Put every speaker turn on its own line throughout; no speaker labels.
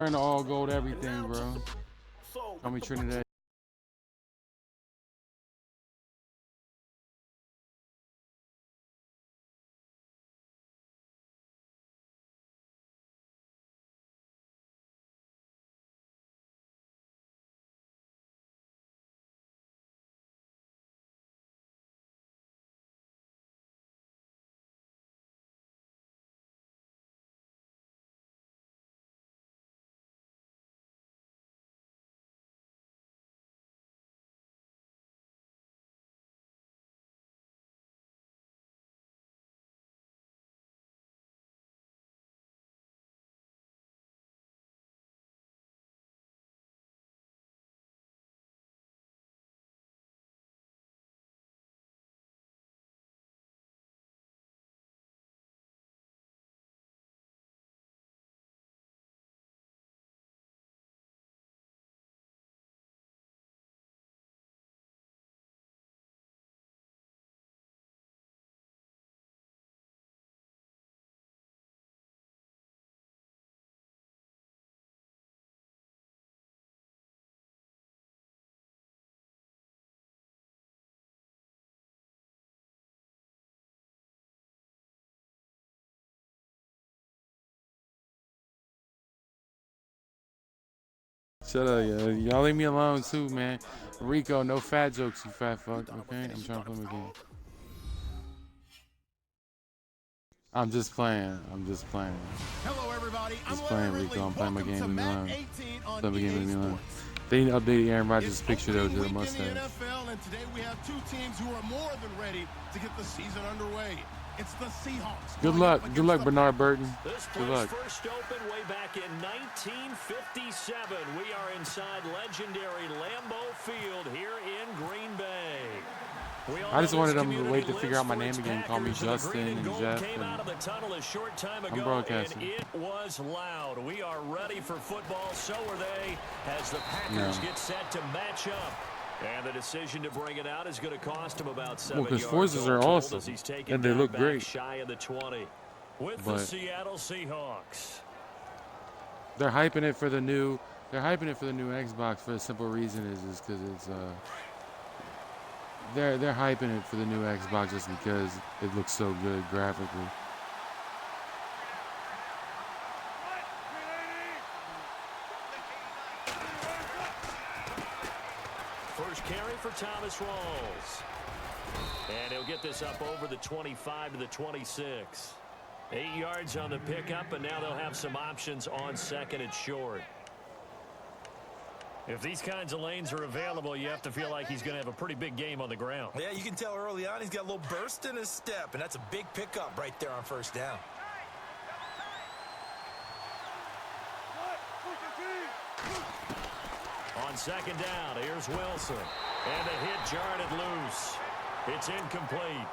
Wearing the all gold everything, bro. Call me Trinidad. Shut up, yo. Y'all leave me alone too, man. Rico, no fat jokes, you fat fuck. Okay, I'm trying to play my game. I'm just playing. I'm just playing.
Hello, everybody.
Just playing, Rico. I'm playing my game. Leave me alone. Play my game. Leave me alone. They need to update Aaron Rodgers' picture though to the mustache.
And today we have two teams who are more than ready to get the season underway. It's the Seahawks.
Good luck. Good luck, Bernard Burton.
This
Good luck.
first opened way back in 1957. We are inside legendary Lambeau Field here in Green Bay.
I just wanted them to wait to figure out my name again. Call me Justin and Jeff.
Came out of the tunnel a short time ago,
I'm broadcasting.
and it was loud. We are ready for football. So are they, as the Packers get set to match up. And the decision to bring it out is going to cost him about 7 yards.
Well, because forces are awesome, and they look great.
Shy of the 20 with the Seattle Seahawks.
They're hyping it for the new. They're hyping it for the new Xbox for the simple reason is because it's They're hyping it for the new Xbox just because it looks so good graphically.
First carry for Thomas Rawls. And he'll get this up over the 25 to the 26. 8 yards on the pickup, and now they'll have some options on second and short. If these kinds of lanes are available, you have to feel like he's going to have a pretty big game on the ground.
Yeah, you can tell early on he's got a little burst in his step, and that's a big pickup right there on first down.
On second down, here's Wilson. And the hit jarred it loose. It's incomplete.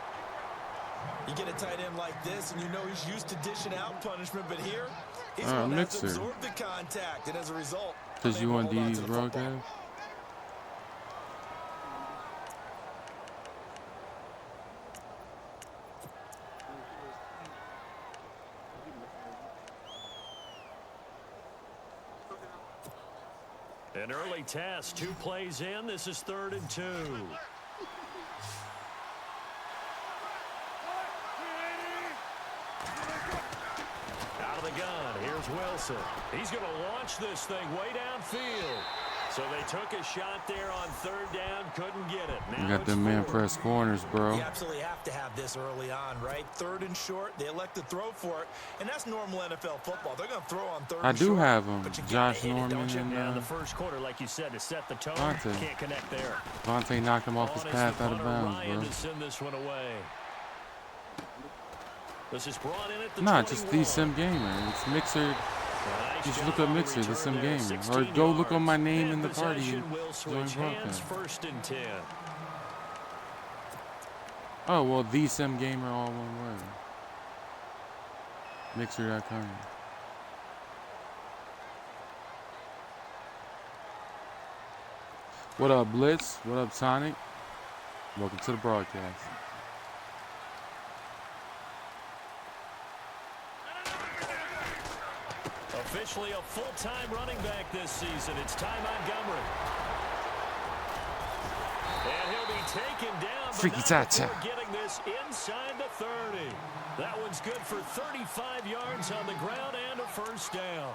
You get a tight end like this, and you know he's used to dishing out punishment, but here, he's going to have to absorb the contact, and as a result,
because you want D's broadcast?
An early test, 2 plays in. This is 3rd and 2. Out of the gun, here's Wilson. He's going to launch this thing way downfield. So they took a shot there on 3rd down, couldn't get it. Now
you got them man press corners, bro.
You absolutely have to have this early on, right? 3rd and short, they elect to throw for it, and that's normal NFL football. They're going to throw on 3rd and short.
I do have them, Josh Norman
and the first quarter, like you said, to set the tone. Can't connect there.
Vontae knocked him off his path out of bounds, bro.
To send this one away. This is brought in at the
Nah, just the Sim Gamer. It's Mixer. Just look up Mixer, the Sim Gamer. Or go look on my name in the party and join broadcast.
1st and 10.
Oh, well, the Sim Gamer, all one word. Mixer.com. What up, Blitz? What up, Sonic? Welcome to the broadcast.
Officially a full-time running back this season. It's Ty Montgomery. And he'll be taken down,
Freaky
but not
Tata.
before getting this inside the 30. That one's good for 35 yards on the ground and a first down.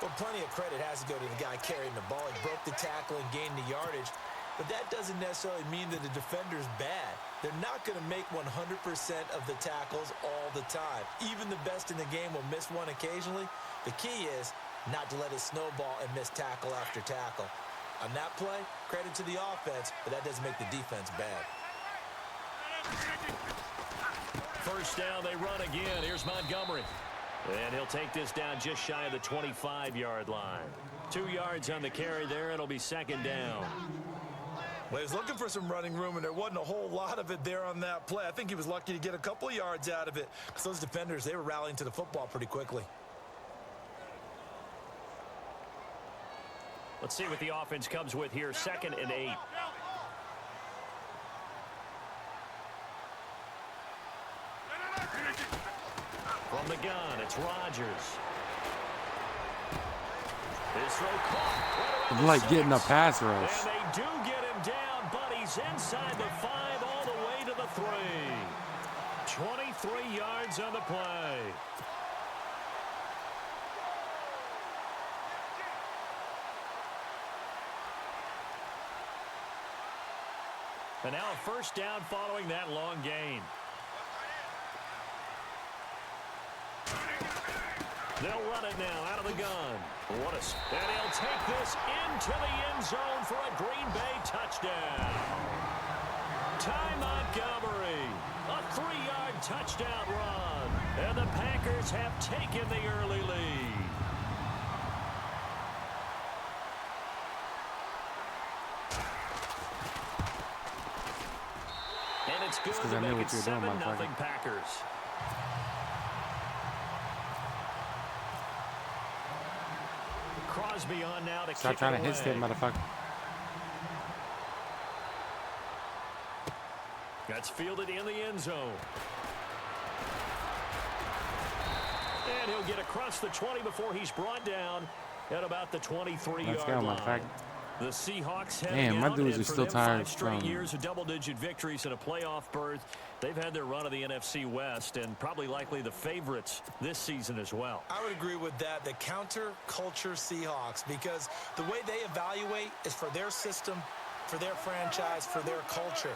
Well, plenty of credit has to go to the guy carrying the ball. He broke the tackle and gained the yardage. But that doesn't necessarily mean that the defender's bad. They're not going to make 100% of the tackles all the time. Even the best in the game will miss one occasionally. The key is not to let it snowball and miss tackle after tackle. On that play, credit to the offense, but that doesn't make the defense bad.
First down, they run again. Here's Montgomery. And he'll take this down just shy of the 25-yard line. 2 yards on the carry there. It'll be second down.
Well, he was looking for some running room, and there wasn't a whole lot of it there on that play. I think he was lucky to get a couple of yards out of it. Because those defenders, they were rallying to the football pretty quickly.
Let's see what the offense comes with here. 2nd and 8. From the gun, it's Rodgers. His throw caught.
I'm like getting a pass rush.
And they do get him down, but he's inside the 5 all the way to the 3. 23 yards on the play. And now a first down following that long gain. They'll run it now out of the gun. And he'll take this into the end zone for a Green Bay touchdown. Ty Montgomery, a 3-yard touchdown run. And the Packers have taken the early lead. And it's good to make it 7-0 Packers. Crosby on now to
Stop trying to hit that motherfucker.
That's fielded in the end zone. And he'll get across the 20 before he's brought down at about the 23-yard line. The Seahawks heading out,
dudes are
and
still
for them,
tired
5 straight
from
years of double-digit victories and a playoff berth. They've had their run of the NFC West and probably likely the favorites this season as well.
I would agree with that. The counter-culture Seahawks, because the way they evaluate is for their system, for their franchise, for their culture.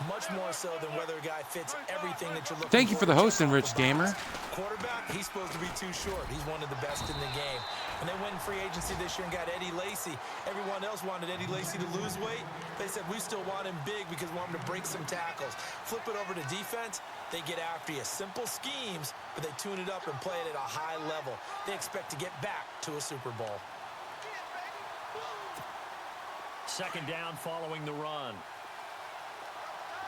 Much more so than whether a guy fits everything that you're looking for.
Thank you for the hosting, Rich Gamer.
Quarterback, he's supposed to be too short. He's one of the best in the game. And they went in free agency this year and got Eddie Lacy. Everyone else wanted Eddie Lacy to lose weight. They said, we still want him big because we want him to break some tackles. Flip it over to defense, they get after you. Simple schemes, but they tune it up and play it at a high level. They expect to get back to a Super Bowl.
Second down following the run.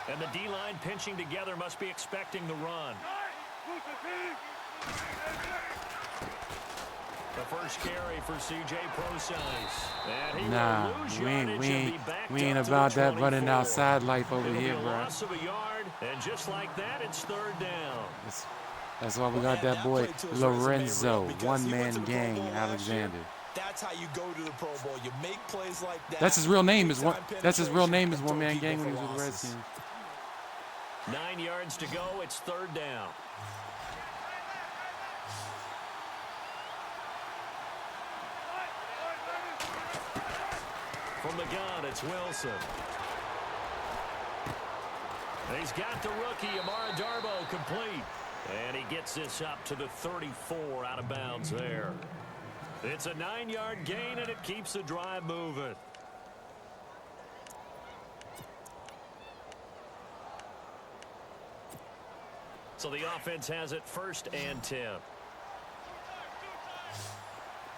And the D-line pinching together must be expecting the run. The first carry for C.J. Prosise.
Nah, we ain't about that running outside life over here, bro.
Loss of a yard, and just like that, it's third down.
That's why we got that boy Lorenzo, one-man gang, Alexander.
That's how you go to the Pro Bowl. You make plays like that.
That's his real name. One-man gang when he was with the Redskins.
9 yards to go. It's third down. From the gun, it's Wilson. And he's got the rookie, Amara Darboh, complete. And he gets this up to the 34 out of bounds there. It's a 9-yard gain, and it keeps the drive moving. So the offense has it 1st and 10.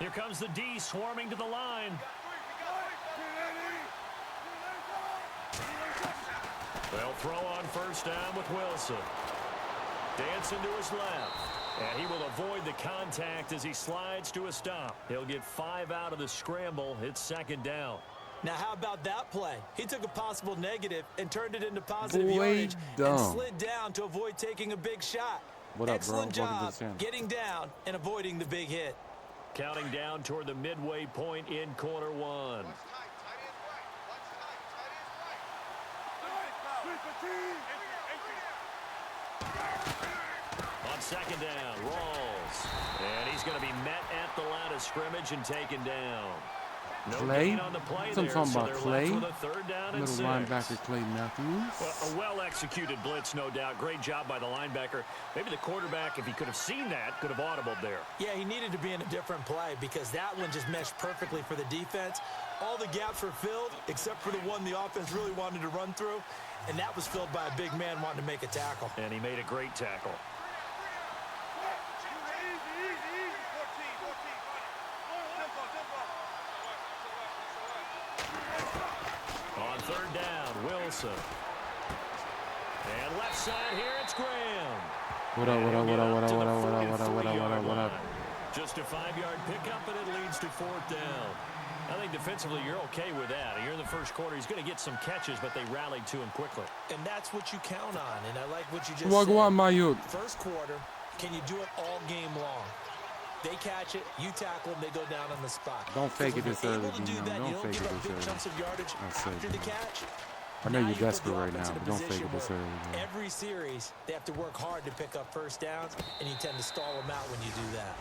Here comes the D swarming to the line. They'll throw on first down with Wilson. Dancing to his left. And he will avoid the contact as he slides to a stop. He'll get 5 out of the scramble. It's second down.
Now, how about that play? He took a possible negative and turned it into positive yardage and slid down to avoid taking a big shot.
What up, bro?
Excellent
Welcome to
job
the channel.
getting down and avoiding the big hit.
Counting down toward the midway point in quarter one. On second down, Rawls. And he's going to be met at the line of scrimmage and taken down. No
Clay?
gain on the play
So I'm
there,
talking
so
about
they're
Clay?
left with a third down and
Little
6.
linebacker Clay Matthews.
Well, a well-executed blitz, no doubt. Great job by the linebacker. Maybe the quarterback, if he could have seen that, could have audibled there.
Yeah, he needed to be in a different play because that one just meshed perfectly for the defense. All the gaps were filled except for the one the offense really wanted to run through, and that was filled by a big man wanting to make a tackle.
And he made a great tackle. On third down, Wilson. And left side here, it's Graham.
What up, what up, what up, what up, what up, what up, what up, what up, what up,
Yard
what up?
line. Just a 5-yard pickup, and it leads to fourth down. I think defensively you're okay with that. You're in the first quarter. He's going to get some catches, but they rallied to him quickly.
And that's what you count on, and I like what you just
Well,
said.
go on, my youth.
First quarter, can you do it all game long? They catch it, you tackle them, they go down on the spot.
Don't fake it this
If you're
early,
able to do
Dino.
that,
Don't
you don't
fake
give
it
up
this
big
early.
chunks of yardage
That's it,
after the
man.
catch.
I know
Now
you're
you put
desperate
the
right
offense
now,
in a
but don't fake
position
it this
where
early, man.
Every series, they have to work hard to pick up first downs, and you tend to stall them out when you do that.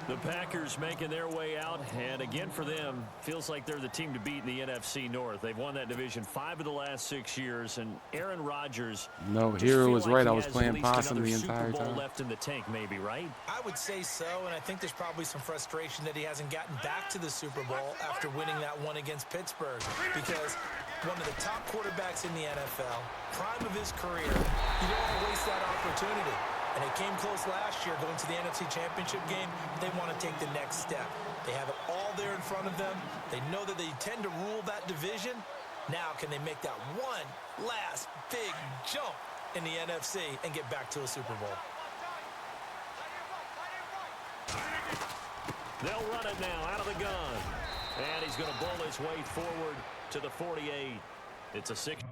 The Packers making their way out, and again for them, feels like they're the team to beat in the NFC North. They've won that division 5 of the last 6 years, and Aaron Rodgers.
No,
just
Hero
feel
was
like
right.
he
I was
has
playing
at least
possum
another
the
Super
entire
Bowl
time.
left in the tank, maybe, right?
I would say so, and I think there's probably some frustration that he hasn't gotten back to the Super Bowl after winning that one against Pittsburgh, because one of the top quarterbacks in the NFL, prime of his career, you don't want to waste that opportunity. And it came close last year going to the NFC Championship game. They want to take the next step. They have it all there in front of them. They know that they tend to rule that division. Now can they make that one last big jump in the NFC and get back to a Super Bowl?
They'll run it now out of the gun. And he's going to bowl his way forward to the 48. It's a 6.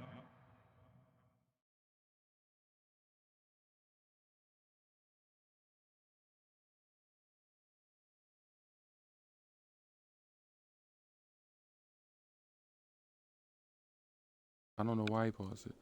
I don't know why he paused it.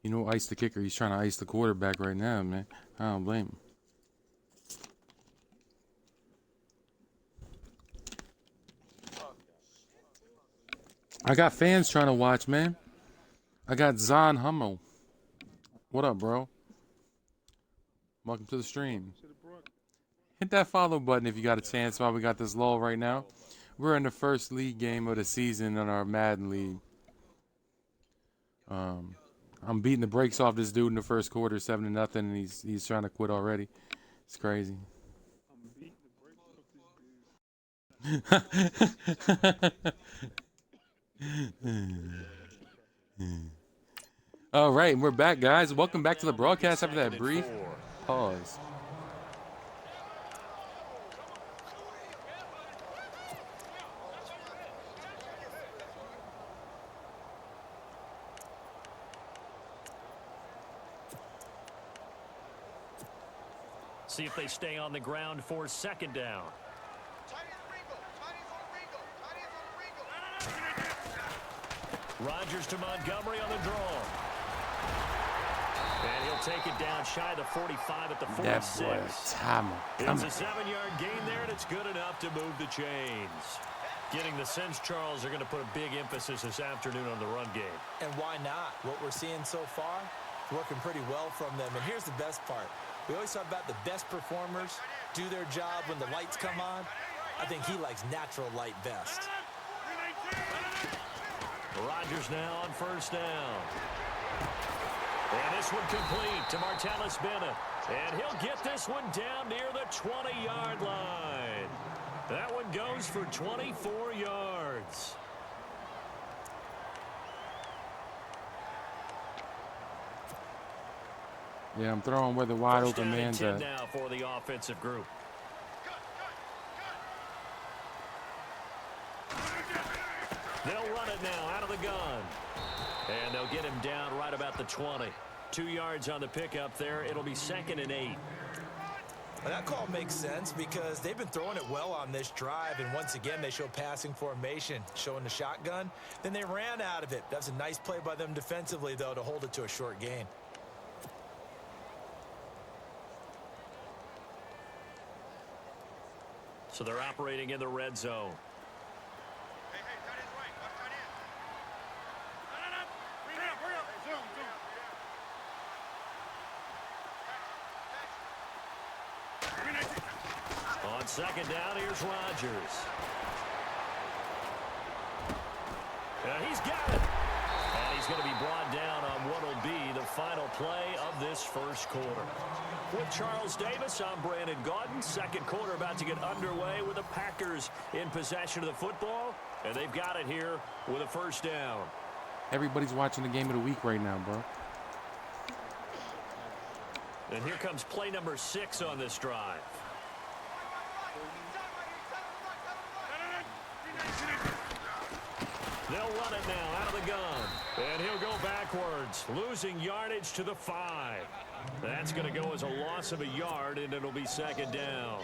You know, ice the kicker. He's trying to ice the quarterback right now, man. I don't blame him. I got fans trying to watch, man. I got Zahn Hummel. What up, bro? Welcome to the stream. Hit that follow button if you got a chance while we got this lull right now. We're in the first league game of the season in our Madden league. I'm beating the brakes off this dude in the first quarter, 7-0, and he's trying to quit already. It's crazy. All right, we're back, guys. Welcome back to the broadcast after that brief pause.
See if they stay on the ground for second down. Rodgers to Montgomery on the draw. And he'll take it down shy of the 45 at the 46.
That boy, Tom.
It's a 7-yard gain there, and it's good enough to move the chains. Getting the sense, Charles, are going to put a big emphasis this afternoon on the run game.
And why not? What we're seeing so far, working pretty well from them. And here's the best part. We always talk about the best performers do their job when the lights come on. I think he likes natural light best.
Rodgers now on first down. And this one complete to Martellus Bennett. And he'll get this one down near the 20-yard line. That one goes for 24 yards.
Yeah, I'm throwing where the wide
First
open
down and
man's
10
at.
now for the offensive group. They'll run it now out of the gun. And they'll get him down right about the 20. 2 yards on the pickup there. It'll be 2nd and 8.
Well, that call makes sense because they've been throwing it well on this drive, and once again they show passing formation, showing the shotgun. Then they ran out of it. That's a nice play by them defensively, though, to hold it to a short gain.
So they're operating in the red zone. On 2nd down, here's Rodgers. He's got it. And he's going to be brought down on what will be the final play of this first quarter. With Charles Davis, I'm Brandon Gaudin. Second quarter about to get underway with the Packers in possession of the football. And they've got it here with a first down.
Everybody's watching the game of the week right now, bro.
And here comes play number 6 on this drive. They'll run it now out of the gun. And he'll go backwards, losing yardage to the 5. That's going to go as a loss of a yard, and it'll be 2nd down.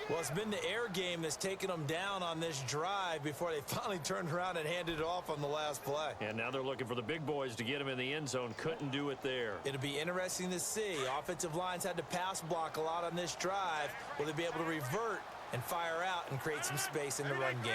Well, it's been the air game that's taken them down on this drive before they finally turned around and handed it off on the last play.
And now they're looking for the big boys to get him in the end zone. Couldn't do it there.
It'll be interesting to see. Offensive lines had to pass block a lot on this drive. Will they be able to revert and fire out and create some space in the run game?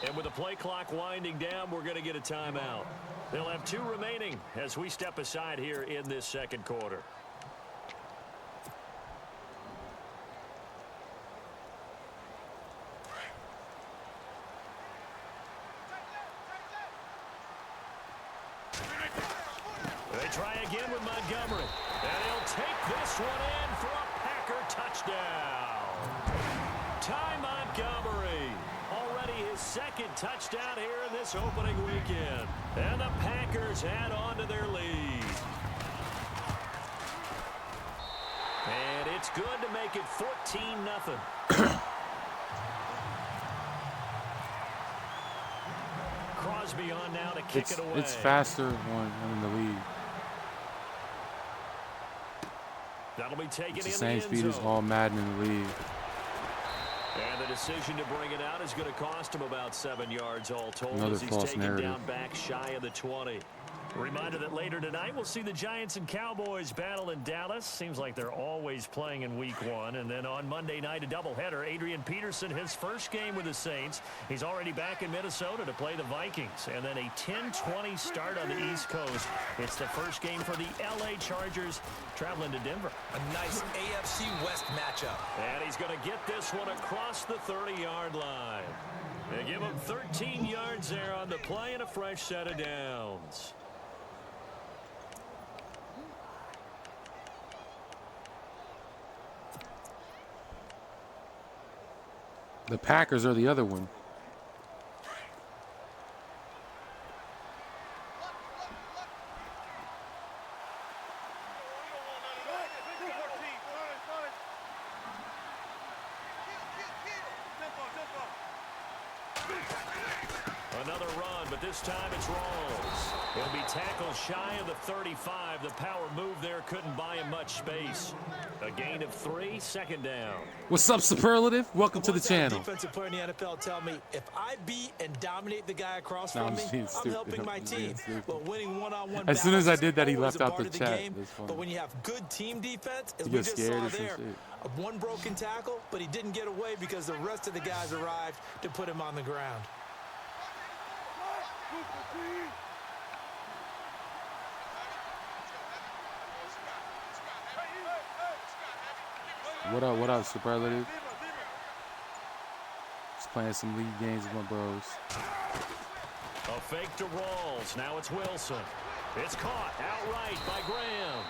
And with the play clock winding down, we're going to get a timeout. They'll have 2 remaining as we step aside here in this second quarter. They try again with Montgomery. And he'll take this one in for a Packer touchdown. Ty Montgomery. Already his 2nd touchdown here in this opening weekend. And the Packers add on to their lead. And it's good to make it 14-0. Crosby on now to kick it away.
It's faster when I'm in the lead.
That'll be taken
It's
in
the same
the end
speed as
zone.
all Madden in the league.
And the decision to bring it out is going to cost him about 7 yards all told.
Another
as he's
false
taken
narrative.
down back shy of the 20. Reminder that later tonight we'll see the Giants and Cowboys battle in Dallas. Seems like they're always playing in week 1. And then on Monday night, a doubleheader. Adrian Peterson, his first game with the Saints. He's already back in Minnesota to play the Vikings. And then a 10-20 start on the East Coast. It's the first game for the L.A. Chargers traveling to Denver.
A nice AFC West matchup.
And he's going to get this one across the 30-yard line. They give him 13 yards there on the play and a fresh set of downs.
The Packers are the other one.
Another run, but this time it's Rawls. He'll be tackled shy of the 35. The power move there couldn't buy him much space. A gain of 3, 2nd down.
What's up, Superlative? Welcome to the channel.
Defensive player in the NFL tell me if I beat and dominate the guy across
No,
from
I'm
me,
just being
I'm
stupid.
helping my
I'm just being
team.
stupid.
But winning one-on-one
As soon as I
battles
did that, he
is always
left
a
out
part
the
of
chat.
game.
That's funny.
But when you have good team defense, as
You
we
get
just
scared
saw
or some
there,
shit.
one broken tackle, but he didn't get away because the rest of the guys arrived to put him on the ground.
What up, Superlative? playing some league games with my bros.
A fake to Rawls. Now it's Wilson. It's caught outright by Graham.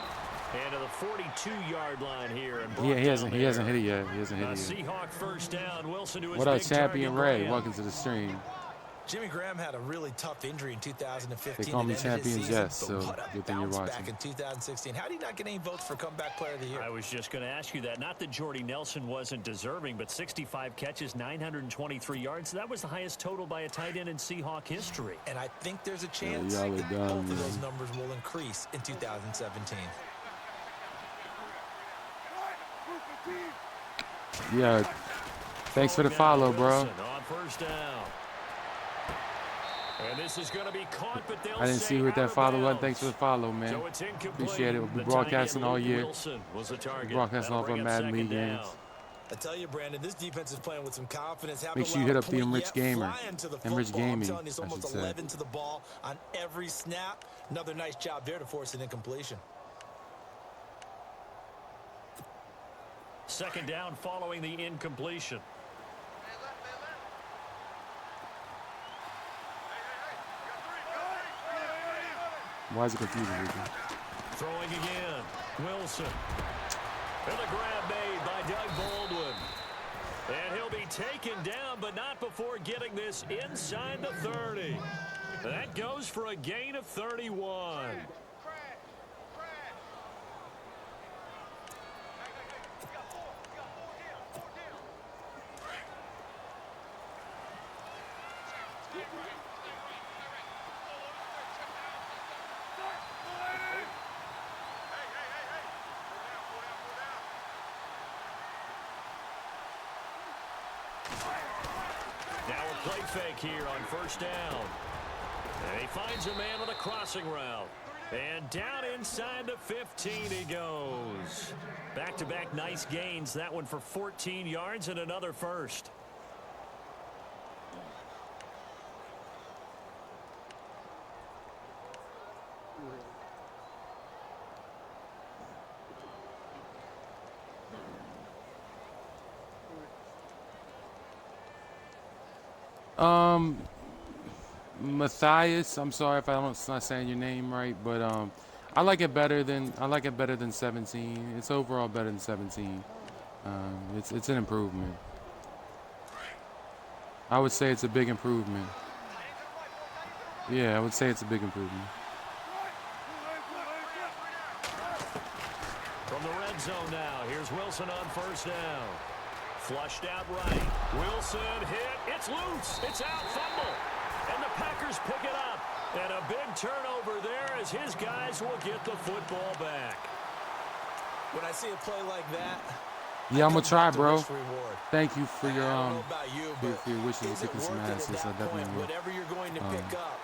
And to the 42-yard line here. And
He hasn't hit it yet. He hasn't hit it yet.
Seahawk first down. Wilson to his
What up,
big
Champion
target,
Ray?
Graham.
Welcome to the stream.
Jimmy Graham had a really tough injury in 2015.
They call me
that ended his
Champion
season,
Jess,
but
so
what a
good thing you're
bounce
watching.
back in 2016. How did he not get any votes for comeback player of the year?
I was just going to ask you that. Not that Jordy Nelson wasn't deserving, but 65 catches, 923 yards. That was the highest total by a tight end in Seahawk history.
And I think there's a chance
y'all are
that
done,
both of those
man.
numbers will increase in 2017.
Yeah. Thanks for the follow, bro.
Wilson on first down. And this is going to be caught, but they'll
I didn't
say
see who hit
out
that
of
follow button.
bounds.
Thanks for the follow, man.
So it's incomplete.
Appreciate it. We'll be
The
broadcasting
tight end,
all year.
Wilson was the target.
Broadcasting
That'll
off our
bring up
Madden
second
League
down.
games.
I tell you, Brandon, this defense is playing with some confidence.
Make sure you hit up the Enriched Gamer. Enriched Gaming,
I'm telling you, it's
I
almost
should say.
11 to the ball on every snap. Another nice job there to force an incompletion.
Second down following the incompletion.
Why is it confusing?
Throwing again. Wilson. And the grab made by Doug Baldwin. And he'll be taken down, but not before getting this inside the 30. That goes for a gain of 31. Now a play fake here on first down. And he finds a man on a crossing route. And down inside the 15 he goes. Back-to-back nice gains. That one for 14 yards and another first.
Matthias, I'm sorry if I'm not saying your name right, but I like it better than 17. It's overall better than 17. It's an improvement. I would say it's a big improvement. Yeah, I would say it's a big improvement.
From the red zone now, here's Wilson on first down. Flushed out right. Wilson hit. It's loose. It's out. Fumble. And the Packers pick it up. And a big turnover there as his guys will get the football back.
When I see a play like that,
Yeah, I'm gonna try, bro.
risk reward.
Thank you for your
I don't know about you, but
for your wishes and
is it
kicking some
worth it
asses.
at
I
that
definitely
point,
will.
whatever you're going to pick up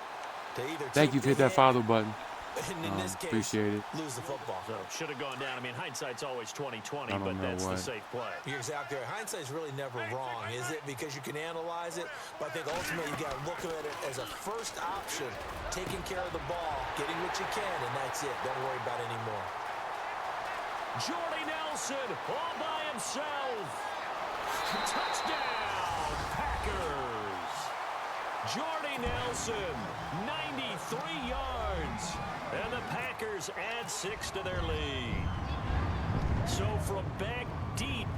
to either
Thank
take
you for
the
hit that
hit,
follow button.
and in this case,
Appreciate it.
lose the football.
So should have gone down. I mean, hindsight's always 20/20,
I don't
but
know
that's the
what.
safe play.
You're exactly right. Hindsight's really never wrong, is it? Because you can analyze it, but I think ultimately you got to look at it as a first option, taking care of the ball, getting what you can, and that's it. Don't worry about it anymore.
Jordy Nelson all by himself. Touchdown, Packers. Jordy Nelson, 93 yards. And the Packers add 6 to their lead. So from back deep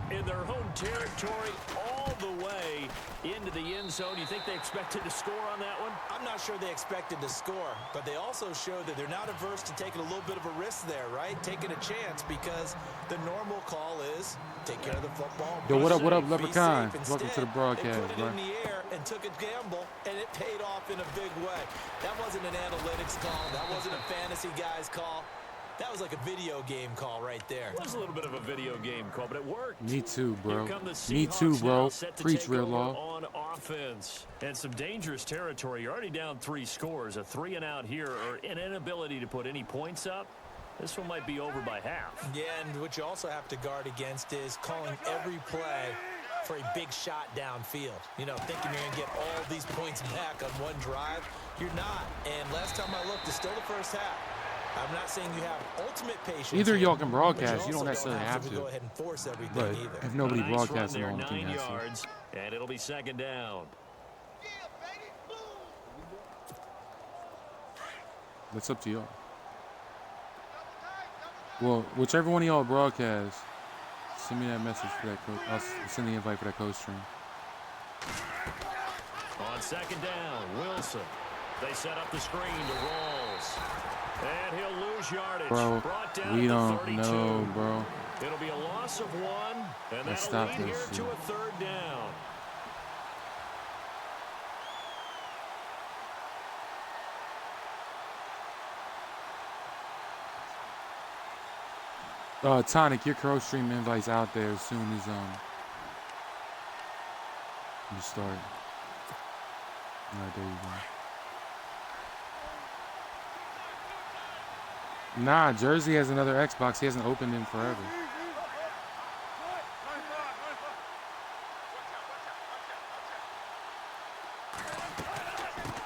in their home territory, all the way into the end zone, you think they expected to score on that one?
I'm not sure they expected to score, but they also showed that they're not averse to taking a little bit of a risk there, right? Taking a chance, because the normal call is take care of the football.
Yo, what up,
be
Leprechaun?
safe.
Welcome to the
Instead,
broadcast,
they put it
bro.
in the air and took a gamble, and it paid off in a big way. That wasn't an analytics call. That wasn't a fantasy guy's call. That was like a video game call right there.
It was a little bit of a video game call, but it worked.
Me too, bro.
Here come the
Me too,
Seahawks
bro.
now, set to
Preach
take
real
over
law.
on offense. And some dangerous territory. You're already down 3 scores. A 3 and out here, or an inability to put any points up. This one might be over by half.
Yeah, and what you also have to guard against is calling every play for a big shot downfield. You know, thinking you're going to get all these points back on one drive. You're not. And last time I looked, it's still the first half. I'm not saying you have ultimate patience.
Either
here,
y'all can broadcast.
but
You don't
also
necessarily have to.
go ahead and force everything
But
either.
if nobody
Nice run
broadcasting,
there,
the whole team
9
has to.
yards, and it'll be second down.
That's up to y'all. Well, whichever one of y'all broadcast, send me that message for that coach. I'll send the invite for that coach stream.
On second down, Wilson. They set up the screen to Rawls. And he'll lose yardage.
Bro,
Brought down
we
at the
don't
32.
know, bro.
It'll be a loss of 1, and
Let's
that'll
stop
lead here
this shit.
to a third down.
Tonic, your crow stream invite's out there as soon as you start. Alright, there you go. Nah, Jersey has another Xbox. He hasn't opened in forever.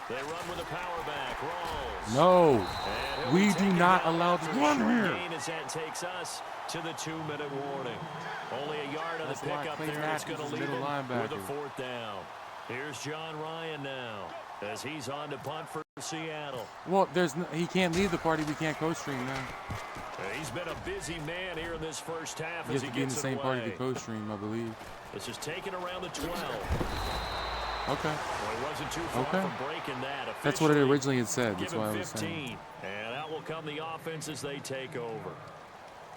They run with a power back. Rawls.
No,
And
we
he'll be
do
taken
not
down
allow
after
to
a
run
short
here.
gain as that takes us to the 2-minute warning. Only a yard on the
That's why
pickup
Clay
there. It's going to
Matthews is
leave
middle
him with a
linebacker.
fourth down. Here's John Ryan now as he's on to punt for Seattle.
Well, he can't leave the party. We can't co-stream now.
He's been a busy man here in this first half
You
as
have
he
to be in the
gets
same
it
party
away.
to co-stream, I believe.
This is taken around the 12.
Okay.
Well, he wasn't too far
Okay.
from breaking that.
That's what it
Officially,
originally had said. That's
give
why I
him
was saying.
15. And out will come the offense as they take over.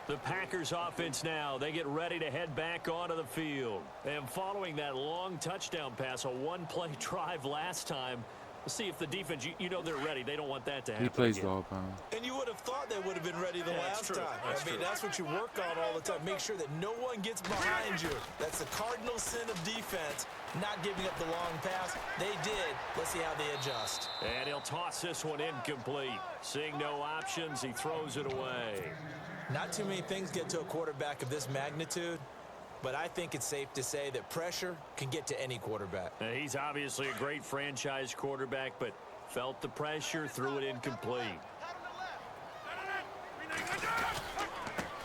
The Packers offense now, they get ready to head back onto the field. And following that long touchdown pass, a one-play drive last time, we'll see if the defense, you know they're ready. They don't want that to happen
He plays
again.
the whole pound.
And you would have thought they would have been ready the last time. That's what you work on all the time. Make sure that no one gets behind you. That's the cardinal sin of defense, not giving up the long pass. They did. Let's see how they adjust.
And he'll toss this one incomplete. Seeing no options, he throws it away.
Not too many things get to a quarterback of this magnitude, but I think it's safe to say that pressure can get to any quarterback.
He's obviously a great franchise quarterback, but felt the pressure, threw it incomplete.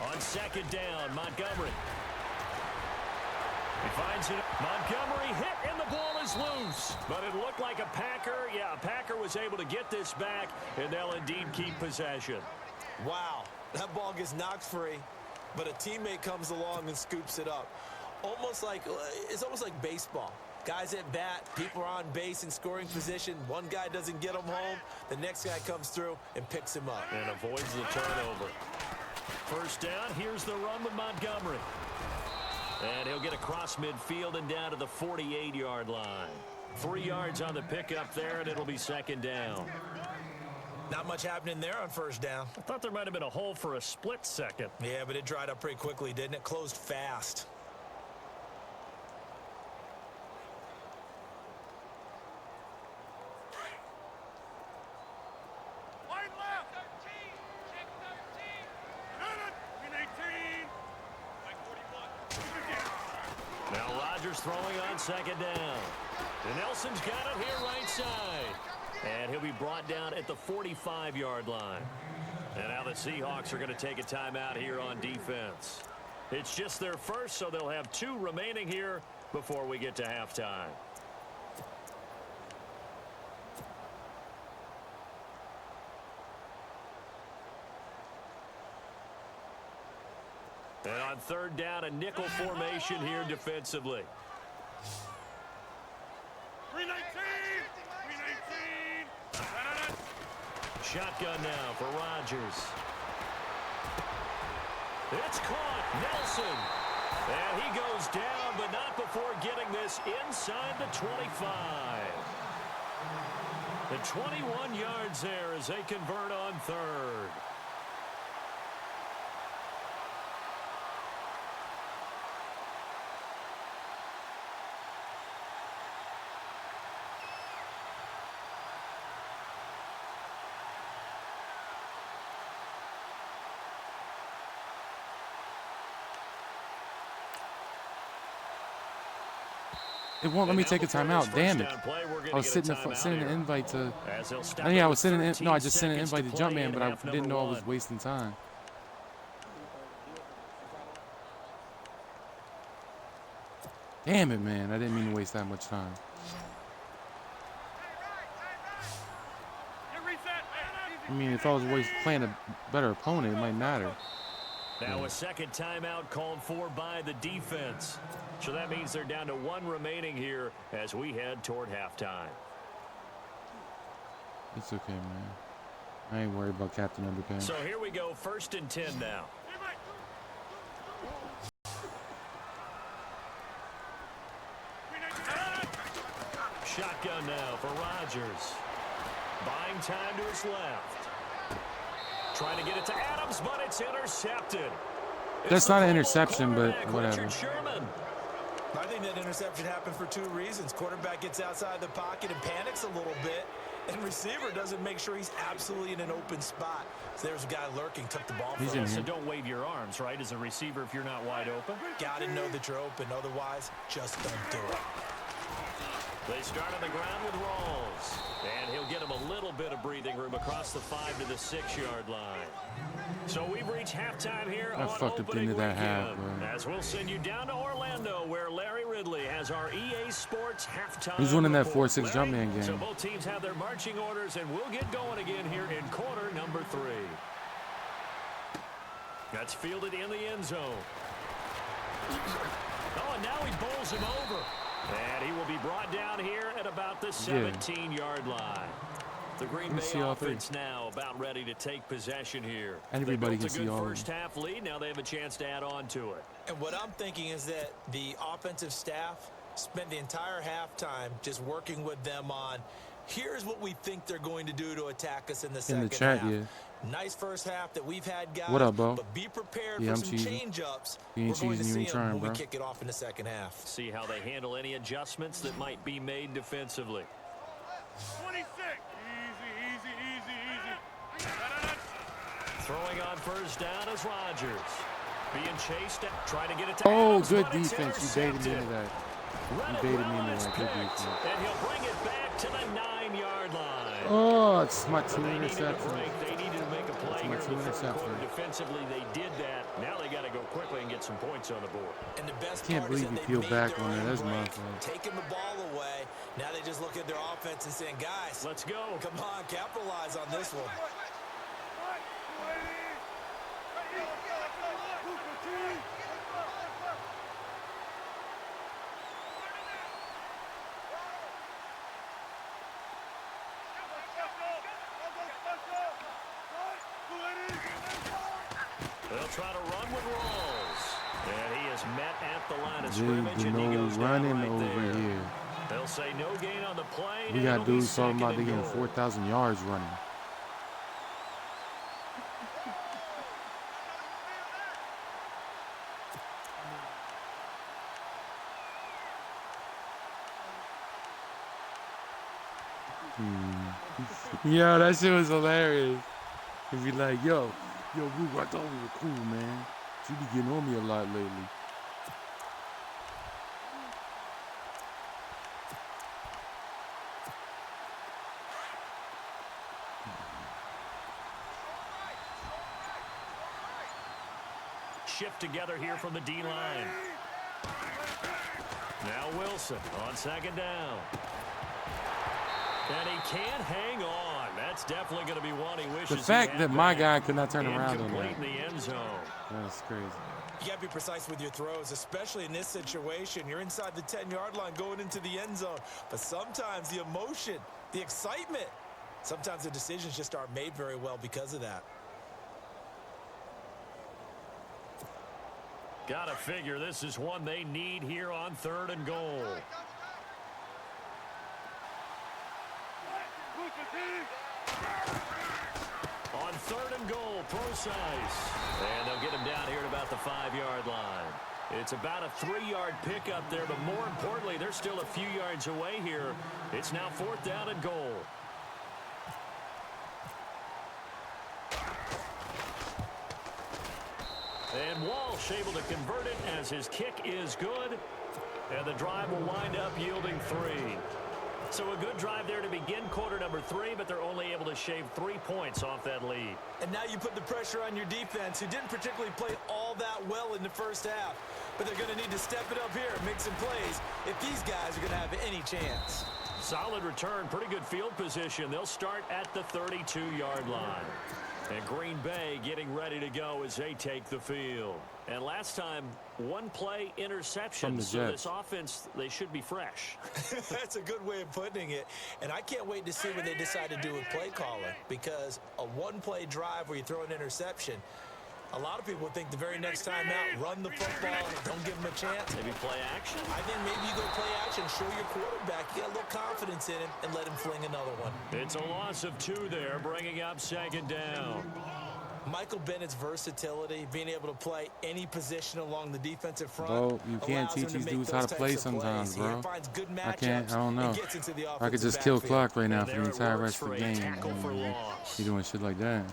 On second down, Montgomery. He finds it. Montgomery hit, and the ball is loose. But it looked like a Packer. Yeah, a Packer was able to get this back, and they'll indeed keep possession.
Wow, that ball gets knocked free, but a teammate comes along and scoops it up. It's almost like baseball. Guys at bat, people are on base in scoring position. One guy doesn't get him home. The next guy comes through and picks him up.
And avoids the turnover. First down, here's the run with Montgomery. And he'll get across midfield and down to the 48-yard line. 3 yards on the pickup there, and it'll be second down.
Not much happening there on first down.
I thought there might have been a hole for a split second.
Yeah, but it dried up pretty quickly, didn't it? Closed fast.
Now Rodgers throwing on second down. And Nelson's got it here right side. And he'll be brought down at the 45-yard line. And now the Seahawks are going to take a timeout here on defense. It's just their first, so they'll have 2 remaining here before we get to halftime. And on third down, a nickel formation here defensively.
319!
Shotgun now for Rodgers. It's caught. Nelson. And he goes down, but not before getting this inside the 25. The 21 yards there as they convert on third.
It won't let me take a timeout. Damn it. I was sending an invite to. Yeah, I was sending. No, I just sent an invite to Jumpman, but I didn't know I was wasting time. Damn it, man. I didn't mean to waste that much time. I mean, if I was playing a better opponent, it might matter.
Now a second timeout called for by the defense. So that means they're down to 1 remaining here as we head toward halftime.
It's okay, man. I ain't worried about Captain Underpants.
So here we go, 1st and 10 now. Shotgun now for Rodgers. Buying time to his left. Trying to get it to Adams, but it's intercepted.
That's not an interception, but whatever.
I think that interception happened for 2 reasons. Quarterback gets outside the pocket and panics a little bit, and receiver doesn't make sure he's absolutely in an open spot. So there's a guy lurking, took the ball from him.
So don't wave your arms, right, as a receiver if you're not wide open?
Got to know that you're open. Otherwise, just don't do it.
They start on the ground with Rawls. And he'll get him a little bit of breathing room across the 5 to the 6-yard line. So we've reached halftime here on opening weekend. As we'll send you down to Orlando, where Larry Ridley has our EA Sports halftime.
Who's winning that
report.
4-6 Jumpman game?
So both teams have their marching orders, and we'll get going again here in quarter number 3. That's fielded in the end zone. Oh, and now he bowls him over. And he will be brought down here at about the 17-yard line. The Green Bay offense now about ready to take possession here.
Everybody can
see all. They built a good first-half
of them.
lead. Now they have a chance to add on to it.
And what I'm thinking is that the offensive staff spent the entire halftime just working with them on, here's what we think they're going to do to attack us in the second half.
Yeah.
Nice first half that we've had, guys.
What up, bro?
But be prepared for some change-ups.
We're going to see them when
we kick it off in the second half.
See how they handle any adjustments that might be made defensively.
26. Easy.
Throwing on first down is Rodgers. Being chased, trying to get it to
Adams, good
but
defense. You baited me into that. You baited me into that. Good defense.
And he'll bring it back to the 9-yard line.
Oh, it's my 2 interceptions.
They needed to make a play here in the third quarter.
Interception.
Defensively, they did that. Now they got to go quickly and get some points on the board.
And the best
Can't
part is
believe
that
you
they
peel
made
back
their
on
own
that. That's my
break,
fault.
taking the ball away. Now they just look at their offense and saying, guys,
let's go.
Come on, capitalize on this one.
They'll try to run with Rawls. And he is met at the line of scrimmage, and he goes
running
down right
over
there.
here.
They'll say no gain on the play.
We got dudes talking about they getting 4,000 yards running. Yo, that shit was hilarious. He'd be like, yo, Luke, I thought we were cool, man. You be getting on me a lot lately.
Shift together here from the D-line. Now Wilson on second down. And he can't hang on. That's definitely going to be one he wishes.
The fact that my guy could not turn around on that.
In the end zone.
That's crazy.
You got to be precise with your throws, especially in this situation. You're inside the 10-yard line going into the end zone. But sometimes the emotion, the excitement, sometimes the decisions just aren't made very well because of that.
Got to figure this is one they need here on 3rd and goal. On 3rd and goal, Procise. And they'll get him down here at about the 5-yard line. It's about a 3-yard pickup there, but more importantly, they're still a few yards away here. It's now 4th down and goal. And Walsh able to convert it as his kick is good. And the drive will wind up yielding 3. So a good drive there to begin quarter number 3, but they're only able to shave 3 points off that lead.
And now you put the pressure on your defense, who didn't particularly play all that well in the first half. But they're going to need to step it up here and make some plays if these guys are going to have any chance.
Solid return, pretty good field position. They'll start at the 32-yard line. And Green Bay getting ready to go as they take the field. And last time, 1-play interception. So this offense, they should be fresh.
That's a good way of putting it. And I can't wait to see what they decide to do with play calling. Because a 1-play drive where you throw an interception, a lot of people think the very next time out, run the football, don't give them a chance.
Maybe play action?
I think maybe you go play action, show your quarterback, you got a little confidence in him, and let him fling another one.
It's a loss of 2 there, bringing up 2nd down.
Michael Bennett's versatility, being able to play any position along the defensive front.
Bro, you can't teach these dudes how to play sometimes, bro. I can't, I don't know. I could just kill clock right now for the entire rest of the game. He doing shit like that.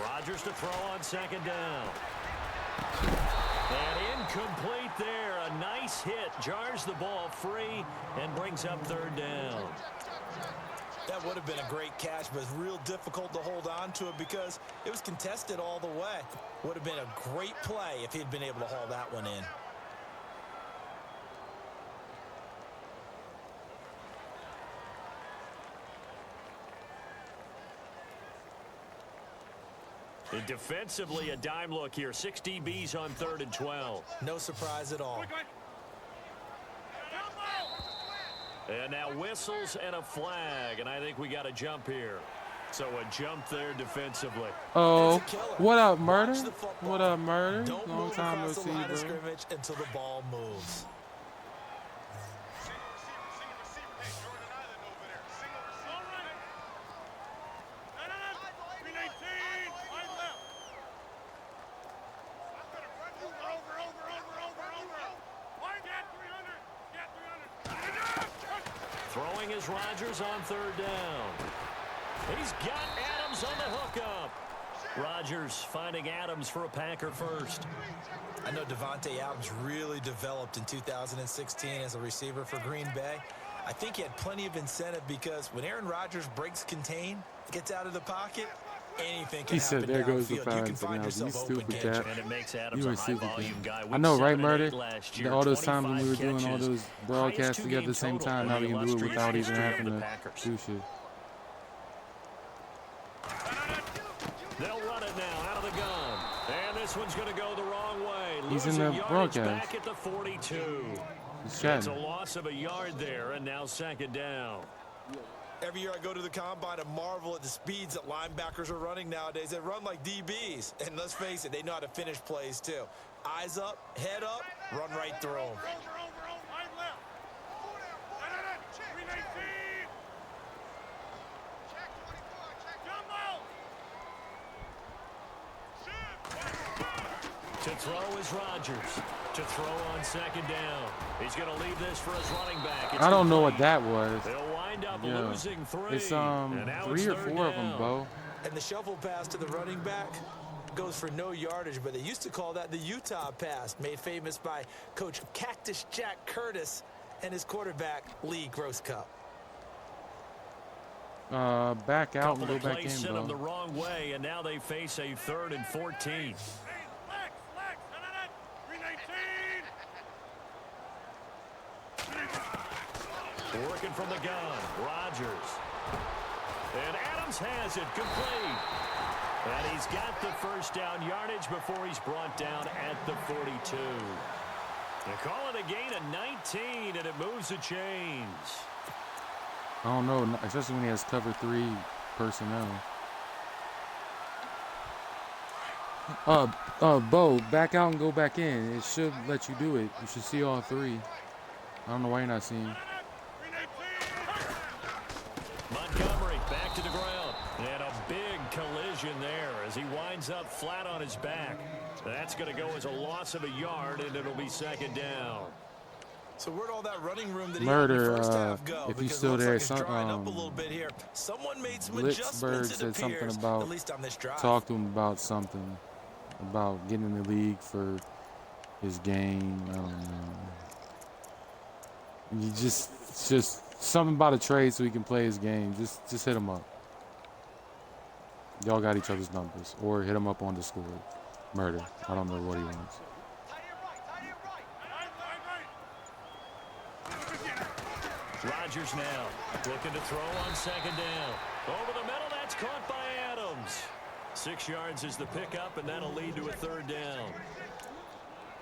Rodgers to throw on 2nd down. And incomplete there. A nice hit. Jars the ball free and brings up 3rd down.
That would have been a great catch, but it's real difficult to hold on to it because it was contested all the way. Would have been a great play if he'd been able to haul that one in.
And defensively, a dime look here. 6 DBs on 3rd and 12.
No surprise at all.
And now whistles and a flag, and I think we got a jump here. So a jump there defensively.
Oh, what up, Murder? What up, Murder?
Don't
Long
move
time no
across
see,
the line of
bro.
scrimmage until the ball moves.
Throwing is Rodgers on 3rd down. He's got Adams on the hookup. Rodgers finding Adams for a Packer first.
I know Devontae Adams really developed in 2016 as a receiver for Green Bay. I think he had plenty of incentive because when Aaron Rodgers breaks contain, gets out of the pocket, anything can
He
happen
said, there goes the
downfield. You can
fire.
find
You
yourself open
stupid
catch.
cat.
And it makes Adams
You
a
were stupid
high-volume guy.
I know, right,
7 and
Murder?
8 last year,
All those times when we were
25
doing all
catches.
those broadcasts
Highest
together at the same
two-game
time,
total
now we
in
can
the
do it without
illustrious
even
history
having
of the
to
Packers.
do shit.
They'll run it now out of the gun. And this one's going to go the wrong way.
He's in
Losing
the
yardage
broadcast.
back at the 42.
He's
It's
chatting.
a loss of a yard there, and now 2nd down.
Every year I go to the combine and marvel at the speeds that linebackers are running nowadays. They run like DBs. And let's face it, they know how to finish plays too. Eyes up, head up, run right through them. To throw is Rodgers. To throw on 2nd down. He's going to leave this for his running back.
I don't know what that was.
They'll wind up
Yeah.
losing 3.
It's
And now
3 or
it's
4
3rd
of them,
down.
Bo.
And the shuffle pass to the running back goes for no yardage, but they used to call that the Utah pass, made famous by Coach Cactus Jack Curtis and his quarterback, Lee Grosscup.
Back out and
Couple
go
of
back
plays
in,
sent them the
bro.
wrong way, and now they face a 3rd and 14. Working from the gun, Rodgers. And Adams has it complete. And he's got the 1st down yardage before he's brought down at the 42. They call it a gain of 19, and it moves the chains.
I don't know, especially when he has cover 3 personnel. Bo, back out and go back in. It should let you do it. You should see all 3. I don't know why you're not seeing.
Montgomery back to the ground. And a big collision there as he winds up flat on his back. That's going to go as a loss of a yard, and it'll be 2nd down.
So where'd all that running room that he
Murder,
had in the first half go?
if he's
Because
still
it looks
there,
like it's drying up a little bit here. Someone made some
Blitzberg
adjustments, it
said something
appears,
about
at least on this drive.
talk to him about something. about getting in the league for his game. I don't know. It's just something about a trade so he can play his game. Just hit him up. Y'all got each other's numbers, or hit him up on Discord. Murder. I don't know what he wants.
Rodgers now looking to throw on second down. Over the middle, that's caught by Adams. 6 yards is the pickup, and that'll lead to a third down.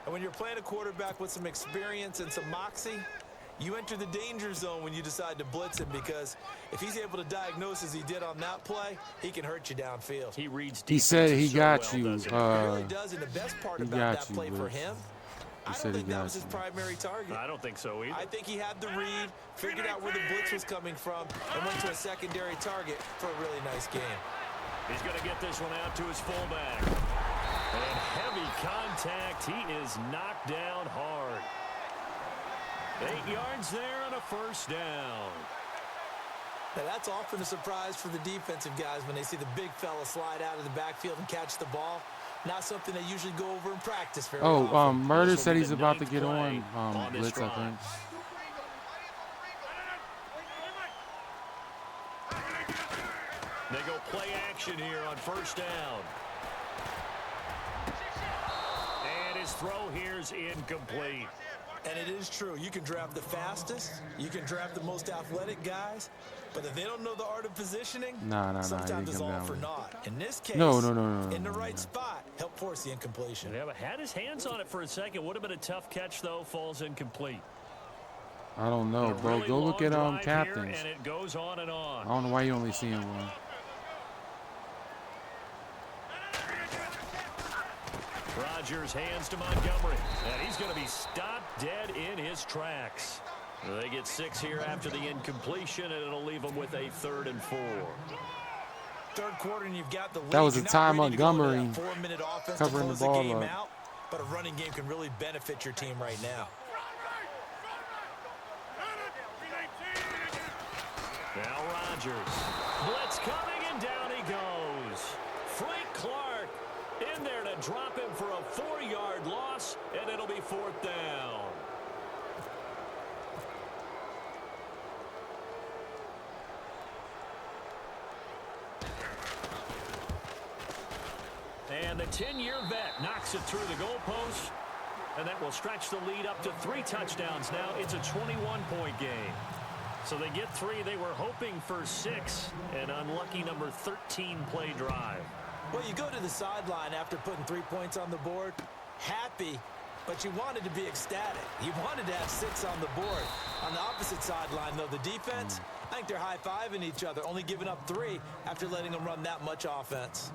And when you're playing a quarterback with some experience and some moxie, you enter the danger zone when you decide to blitz him, because if he's able to diagnose as he did on that play, he can hurt you downfield.
He reads.
He said he got
so
you.
well, doesn't he?
He really does, and the best part about that play for him, I don't think that was his primary target.
I don't think so either.
I think he had the read, figured out where the blitz was coming from, and went to a secondary target for a really nice game.
He's going to get this one out to his fullback. And heavy contact. He is knocked down hard. 8 yards there and a first down.
Now, that's often a surprise for the defensive guys when they see the big fella slide out of the backfield and catch the ball. Not something they usually go over in practice very often.
Murder said he's about to get on blitz, I think.
They go play action here on first down. And his throw here is incomplete.
And it is true. You can draft the fastest. You can draft the most athletic guys. But if they don't know the art of positioning, sometimes it's all for naught. In this case, in the right spot, help force the incompletion.
Yeah, but had his hands on it for a second. Would have been a tough catch, though. Falls incomplete.
I don't know, bro.
Really
go look at captains.
Here, and it goes on and on.
I don't know why you only seeing one.
Rodgers hands to Montgomery, and he's going to be stopped dead in his tracks. They get 6 here after the incompletion, and it'll leave them with a 3rd and 4.
Third quarter, and you've got the lead.
That was a Ty Montgomery
4-minute offense
covering the ball up.
Out, but a running game can really benefit your team right now.
Now Rodgers. Blitz coming, and down he goes. Frank Clark in there to drop him for a 4-yard loss, and it'll be 4th down. And the 10-year vet knocks it through the goalpost, and that will stretch the lead up to 3 touchdowns. Now it's a 21-point game. So they get 3. They were hoping for 6. An unlucky number 13 play drive.
Well, you go to the sideline after putting 3 points on the board, happy, but you wanted to be ecstatic. You wanted to have 6 on the board. On the opposite sideline, though, the defense, I think they're high-fiving each other, only giving up 3 after letting them run that much offense.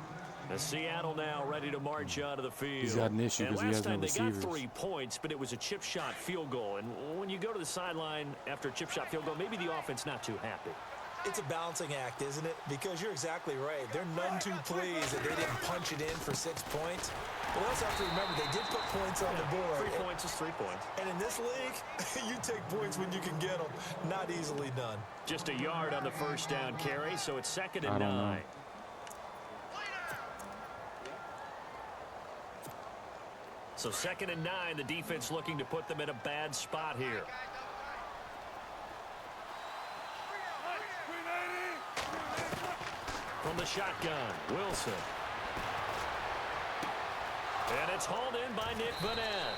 The Seattle now ready to march out of the field.
He's got an issue because he has no receivers.
Last time they got 3 points, but it was a chip shot field goal. And when you go to the sideline after a chip shot field goal, maybe the offense not too happy.
It's a balancing act, isn't it? Because you're exactly right. They're none too pleased that they didn't punch it in for 6 points. But we also have to remember they did put points on the board.
3 points is 3 points.
And in this league, you take points when you can get them. Not easily done.
Just a yard on the first down carry, so it's 2nd and 9. So 2nd and 9, the defense looking to put them in a bad spot here. From the shotgun, Wilson. And it's hauled in by Nick Vanette.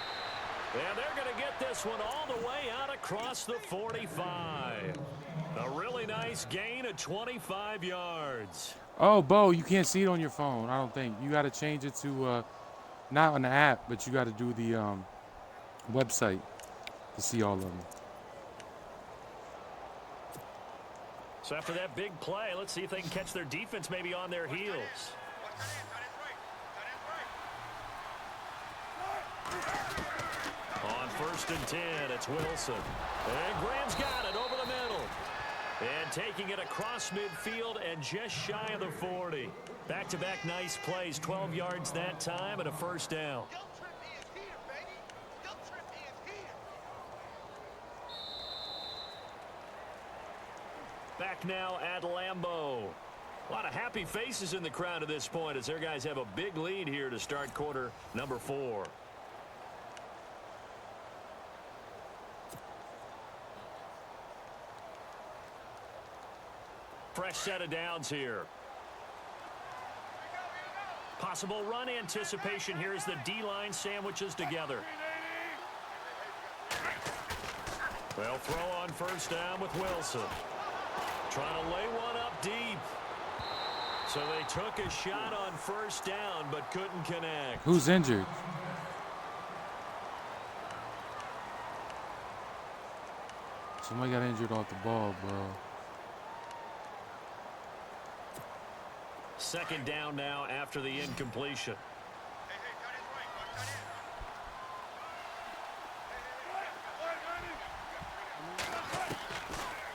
And they're going to get this one all the way out across the 45. A really nice gain of 25 yards.
Oh, Bo, you can't see it on your phone, I don't think. You got to change it to, not on the app, but you got to do the website to see all of them.
So after that big play, let's see if they can catch their defense maybe on their heels. On 1st and 10, it's Wilson. And Graham's got it over the middle. And taking it across midfield and just shy of the 40. Back-to-back nice plays, 12 yards that time and a first down. Back now at Lambeau. A lot of happy faces in the crowd at this point as their guys have a big lead here to start quarter number 4. Fresh set of downs here. Possible run anticipation here as the D-line sandwiches together. They'll throw on first down with Wilson. Trying to lay one up deep. So they took a shot on first down but couldn't connect.
Who's injured? Somebody got injured off the ball, bro.
Second down now after the incompletion.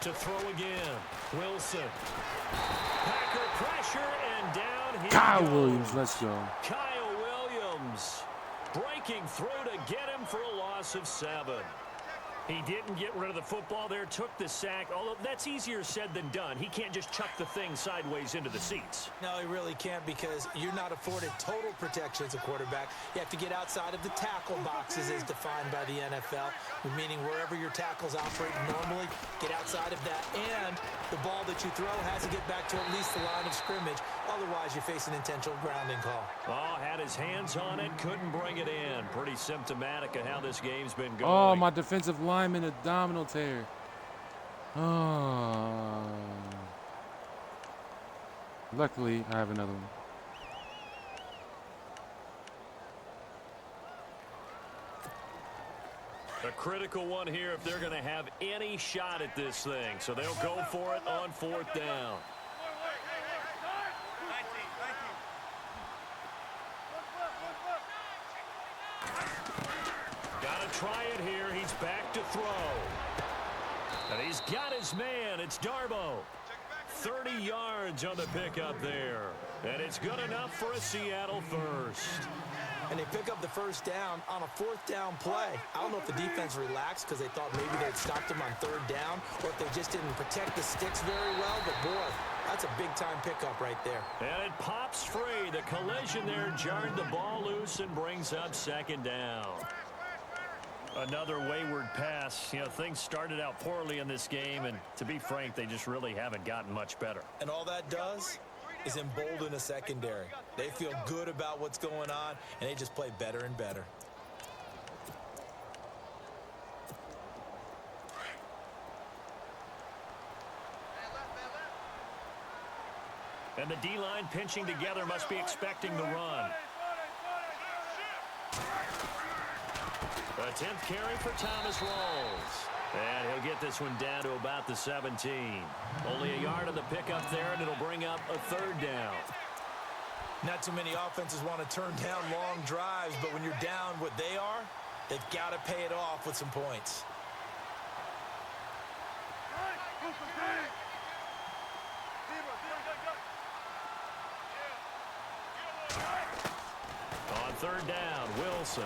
To throw again. Wilson. Packer pressure and down he
Kyle
goes.
Williams, let's go.
Kyle Williams breaking through to get him for a loss of 7. He didn't get rid of the football there, took the sack, although that's easier said than done. He can't just chuck the thing sideways into the seats.
No, he really can't because you're not afforded total protection as a quarterback. You have to get outside of the tackle boxes as defined by the NFL, meaning wherever your tackles operate normally, get outside of that. And the ball that you throw has to get back to at least the line of scrimmage. Otherwise, you face an intentional grounding call.
Oh, had his hands on it, couldn't bring it in. Pretty symptomatic of how this game's been going.
Oh, my defensive lineman, abdominal tear. Oh. Luckily, I have another one.
A critical one here if they're going to have any shot at this thing. So they'll go for it on fourth down. Got to try it here. He's back to throw. And he's got his man. It's Darbo. 30 yards on the pickup there. And it's good enough for a Seattle first.
And they pick up the first down on a fourth down play. I don't know if the defense relaxed because they thought maybe they'd stopped him on third down or if they just didn't protect the sticks very well. But, boy, that's a big-time pickup right there.
And it pops free. The collision there jarred the ball loose and brings up second down. Another wayward pass. You know, things started out poorly in this game, and to be frank, they just really haven't gotten much better.
And all that does is embolden a secondary. They feel good about what's going on, and they just play better and better.
And the D-line pinching together must be expecting the run. A 10th carry for Thomas Rawls. And he'll get this one down to about the 17. Only a yard on the pickup there, and it'll bring up a third down.
Not too many offenses want to turn down long drives, but when you're down what they are, they've got to pay it off with some points.
On third down, Wilson.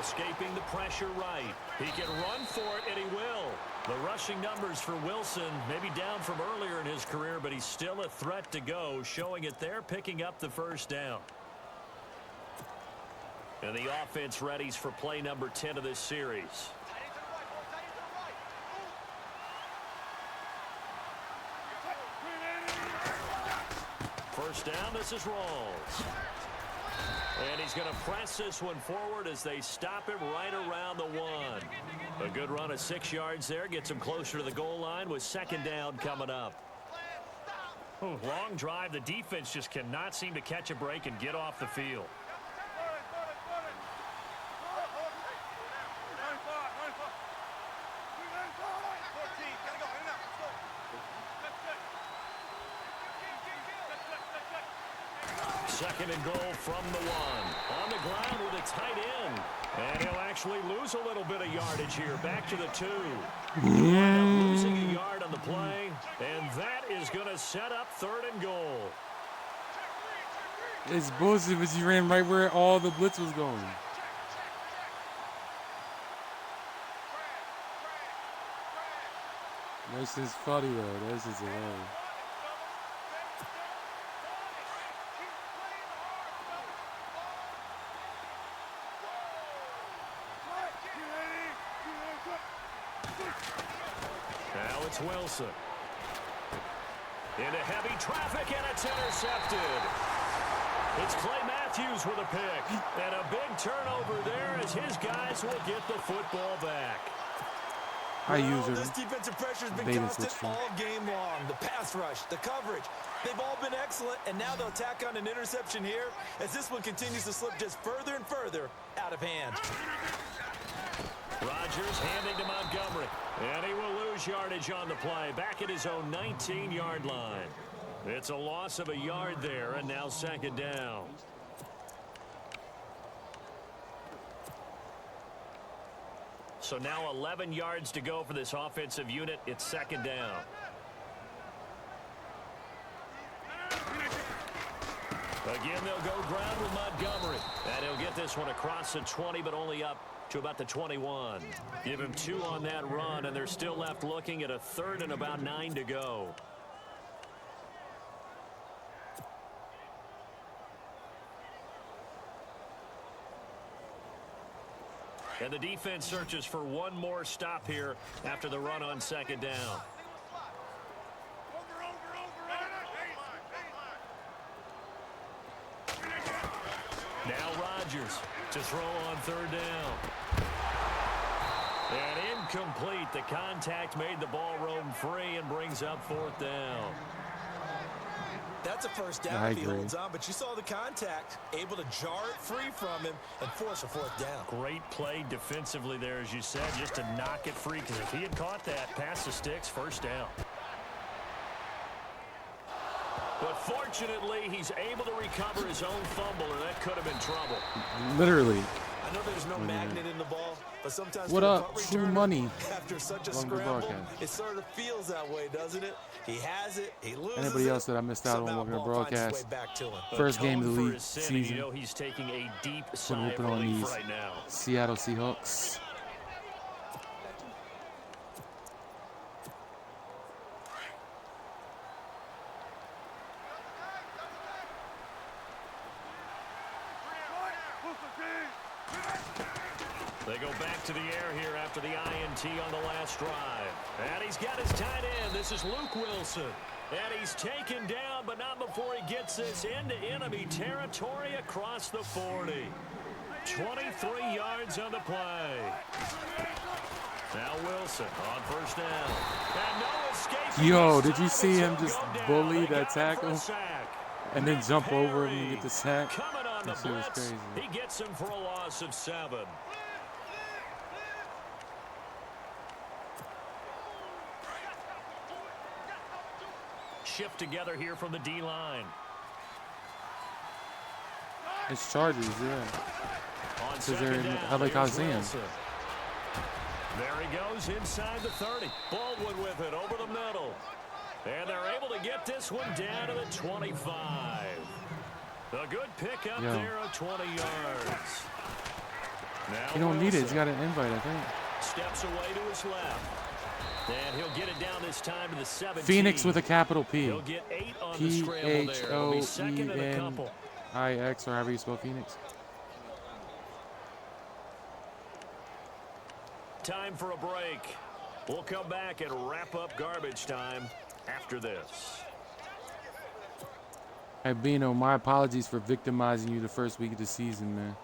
Escaping the pressure right. He can run for it, and he will. The rushing numbers for Wilson, maybe down from earlier in his career, but he's still a threat to go, showing it there, picking up the first down. And the offense readies for play number 10 of this series. First down, this is Rawls. And he's going to press this one forward as they stop him right around the 1. A good run of 6 yards there. Gets him closer to the goal line with second down coming up. Long drive. The defense just cannot seem to catch a break and get off the field. Second and goal from the 1. On the ground with a tight end. And he'll actually lose a little bit of yardage here. Back to the 2. Losing a yard on the play. And that is going to set up third and goal.
It's bullshit, but you ran right where all the blitz was going. This is funny though. This is hilarious.
Now it's Wilson. Into heavy traffic, and it's intercepted. It's Clay Matthews with a pick. And a big turnover there as his guys will get the football back.
I use it.
This defensive pressure has been constant all game long. The pass rush, the coverage, they've all been excellent, and now they'll tack on an interception here as this one continues to slip just further and further out of hand.
Rodgers handing to Montgomery, and he will lose yardage on the play, back at his own 19-yard line. It's a loss of a yard there, and now second down. So now 11 yards to go for this offensive unit. It's second down. Again, they'll go ground with Montgomery. And he'll get this one across the 20, but only up to about the 21. Give him 2 on that run, and they're still left looking at a third and about 9 to go. And the defense searches for one more stop here after the run on second down. Now Rodgers to throw on third down. And incomplete. The contact made the ball roam free and brings up fourth down.
That's a first down if he holds on, but you saw the contact, able to jar it free from him and force a fourth down.
Great play defensively there, as you said, just to knock it free, because if he had caught that, past the sticks, first down. But fortunately, he's able to recover his own fumble, or that could have been trouble.
Literally.
I know there's no magnet in the ball, but sometimes
what up, True Money?
After such a scramble, it sort of feels that way, doesn't it? He has it, he loses
Anybody else that I missed out on working a broadcast? First game of the league season.
You know he's taking a deep sigh of relief right now.
Seattle Seahawks.
They go back to the air here after the INT on the last drive. And he's got his tight end. This is Luke Wilson. And he's taken down, but not before he gets this into enemy territory across the 40. 23 yards on the play. Now Wilson on first down. And no escape.
Yo, did you see him just bully that tackle? And then jump over him and get the sack?
Coming on
That
the
shit was
blitz.
crazy.
He gets him for a loss of 7. Shift together here from the D-line.
It's Chargers, yeah.
On
Because they're
second
in
down,
LA
here's
Coliseum.
Wilson. There he goes inside the 30. Baldwin with it over the middle. And they're able to get this one down to the 25. A good pickup there of 20 yards. Now
You don't need it.
Wilson
He's got an invite, I think.
steps away to his left. And he'll get it down this time to the 17.
Phoenix with a capital P.
He'll get 8 on the scramble there. It'll be second and a couple.
P-H-O-E-N-I-X, or however you spell Phoenix.
Time for a break. We'll come back and wrap up garbage time after this.
Hey, Bino, my apologies for victimizing you the first week of the season, man.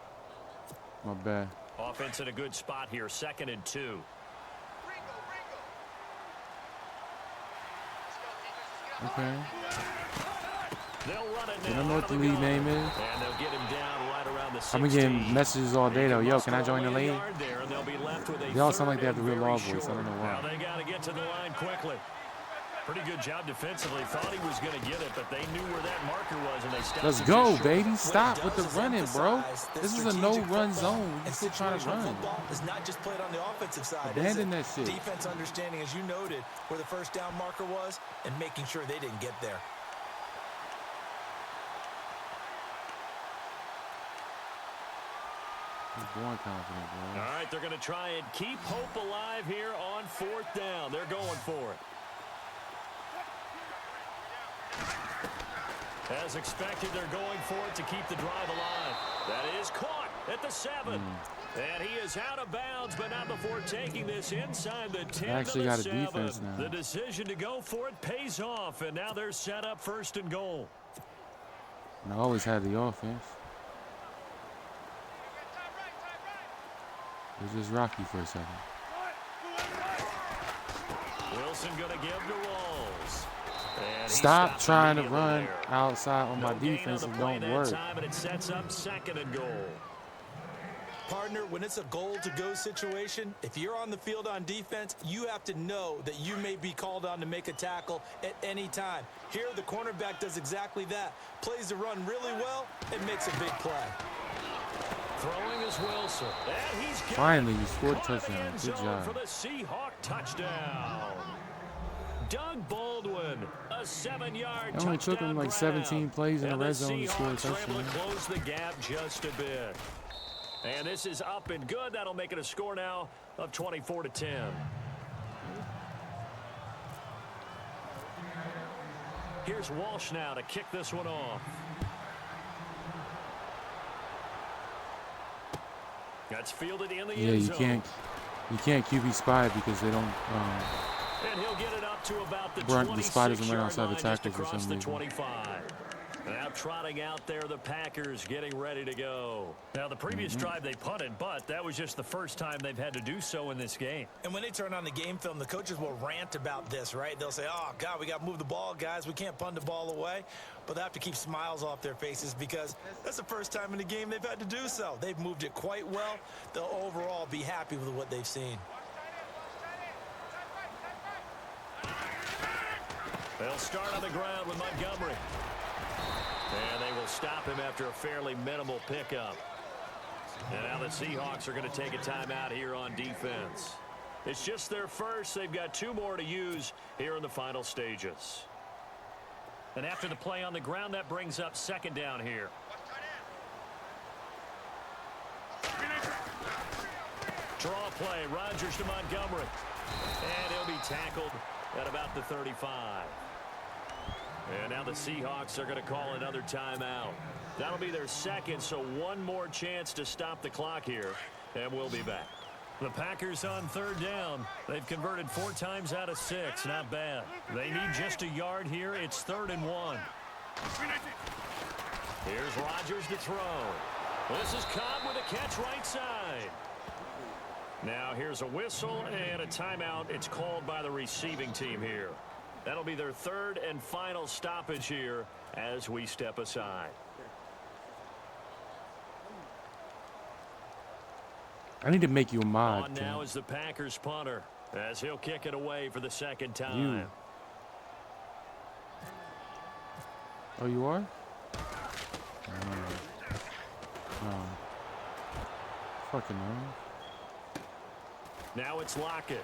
My bad.
Offense in a good spot here, 2nd and 2.
Okay.
They'll run it
I
now.
don't know what the league name is.
And they'll get him down right around the 16.
I've been getting messages all day, though. Yo, can I join the league? They all sound like they have the real law voice. I don't know
Now
why.
they got to get to the line quickly. Pretty good job defensively. Thought he was going to get it, but they knew where that marker was, and they stopped.
Let's go, baby. Stop with the running, bro. This is a no-run zone. You still trying to run.
Football is not just played on the offensive side.
Abandon that shit.
Defense understanding, as you noted, where the first down marker was and making sure they didn't get there.
He's born confident, bro.
All right, they're going to try and keep hope alive here on 4th down. They're going for it. As expected, they're going for it to keep the drive alive. That is caught at the 7. And he is out of bounds, but not before taking this inside the 10
Actually
to the
got a
7.
defense now.
The decision to go for it pays off, and now they're set up 1st and goal.
And I always had the offense. It was just rocky for a second.
Wilson going to give to Rawls. And
Stop trying to run
there.
outside on my
No gain
defense.
on the
It
play
don't
that
work.
time, and it sets up 2nd and goal.
Partner, when it's a goal-to-go situation, if you're on the field on defense, you have to know that you may be called on to make a tackle at any time. Here, the cornerback does exactly that. Plays the run really well and makes a big play.
Throwing is Wilson. And he's got
Finally, you scored a
caught in the
touchdown.
end
Good
zone
job.
for the Seahawk touchdown. Doug Baldwin, a 7-yard
It only took him
touchdown
like 17
grab.
plays in the
And
red zone to score a
Seahawks are able
touchdown.
to close the gap just a bit. And this is up and good. That'll make it a score now of 24-10. Here's Walsh now to kick this one off. That's fielded in the
Yeah,
end
you
zone.
can't QB spy because they don't.
And he'll get it up to about the
The spy doesn't run
26-yard
outside the
line, just
tackle for
across
some
the
reason.
25. Now trotting out there, the Packers getting ready to go. Now, the previous drive they punted, but that was just the first time they've had to do so in this game.
And when they turn on the game film, the coaches will rant about this, right? They'll say, oh, God, we got to move the ball, guys. We can't punt the ball away. But they have to keep smiles off their faces because that's the first time in the game they've had to do so. They've moved it quite well. They'll overall be happy with what they've seen.
They'll start on the ground with Montgomery. And they will stop him after a fairly minimal pickup. And now the Seahawks are going to take a timeout here on defense. It's just their first. They've got 2 more to use here in the final stages. And after the play on the ground, that brings up 2nd down here. Draw play. Rodgers to Montgomery. And he'll be tackled at about the 35. And now the Seahawks are going to call another timeout. That'll be their 2nd, so 1 more chance to stop the clock here, and we'll be back. The Packers on 3rd down. They've converted 4 times out of 6. Not bad. They need just a yard here. It's 3rd and 1. Here's Rodgers to throw. This is Cobb with a catch right side. Now here's a whistle and a timeout. It's called by the receiving team here. That'll be their 3rd and final stoppage here as we step aside.
I need to make you a mod.
On now is the Packers punter as he'll kick it away for the 2nd time.
You. Oh, you are? Oh. Fucking no.
Now it's Lockett.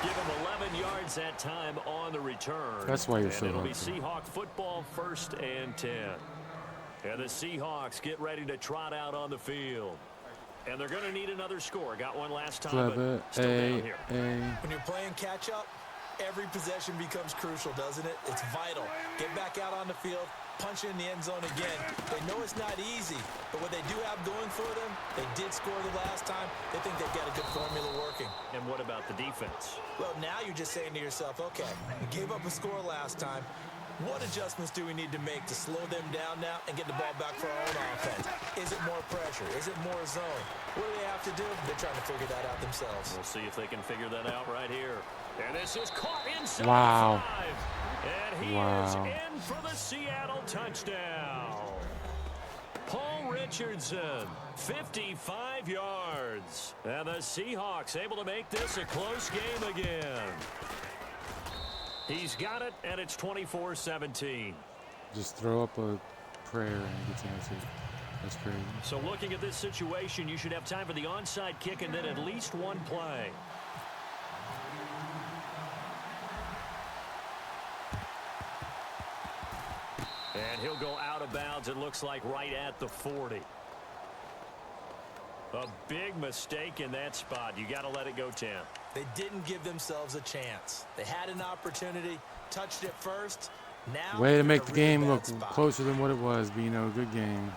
Give him 11 yards that time on the return.
That's why you're
and
so
it'll be
lucky.
Seahawk football, 1st and 10. And the Seahawks get ready to trot out on the field. And they're going to need another score. Got one last time,
Clever.
but still down here.
When you're playing catch-up, every possession becomes crucial, doesn't it? It's vital. Get back out on the field, punch in the end zone again. They know it's not easy, but what they do have going for them, they did score the last time. They think they've got a good formula working.
And what about the defense?
Well, now you're just saying to yourself, okay, we gave up a score last time. What adjustments do we need to make to slow them down now and get the ball back for our own offense? Is it more pressure? Is it more zone? What do they have to do? They're trying to figure that out themselves.
We'll see if they can figure that out right here. And this is caught inside
Wow.
5. And he is in for the Seattle touchdown. Paul Richardson, 55 yards. And the Seahawks able to make this a close game again. He's got it, and it's 24-17.
Just throw up a prayer and it gets answered. That's crazy.
So looking at this situation, you should have time for the onside kick and then at least 1 play. And he'll go out of bounds, it looks like right at the 40. A big mistake in that spot. You got to let it go, Tim.
They didn't give themselves a chance. They had an opportunity, touched it first. Now
Way to
they're
make
in
the
a really
game
bad
look
spot.
closer than what it was, Bino. Good game.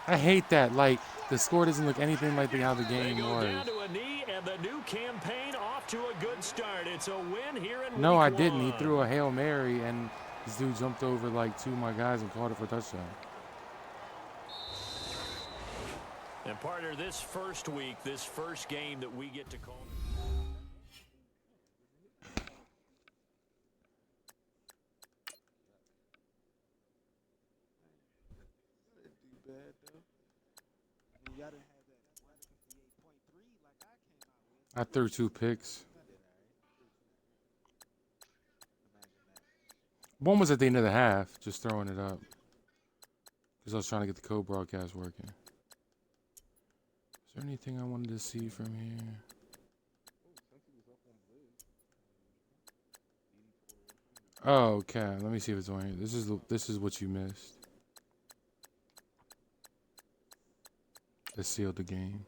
I hate that. Like, the score doesn't look anything like how the
They
game
go
was.
down to a knee, and the new campaign off to a good start. It's a win here in
No,
week
I didn't. He
1.
threw a Hail Mary, and this dude jumped over like 2 of my guys and caught it for a touchdown.
And partner, this first week, this first game that we get to call.
I threw 2 picks. One was at the end of the half, just throwing it up. Because I was trying to get the co-broadcast working. Is there anything I wanted to see from here? Oh, okay. Let me see if it's on here. This is what you missed. That sealed the game.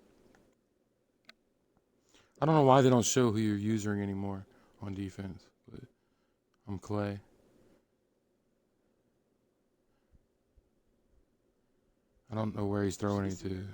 I don't know why they don't show who you're using anymore on defense, but I'm Clay. I don't know where he's throwing it to.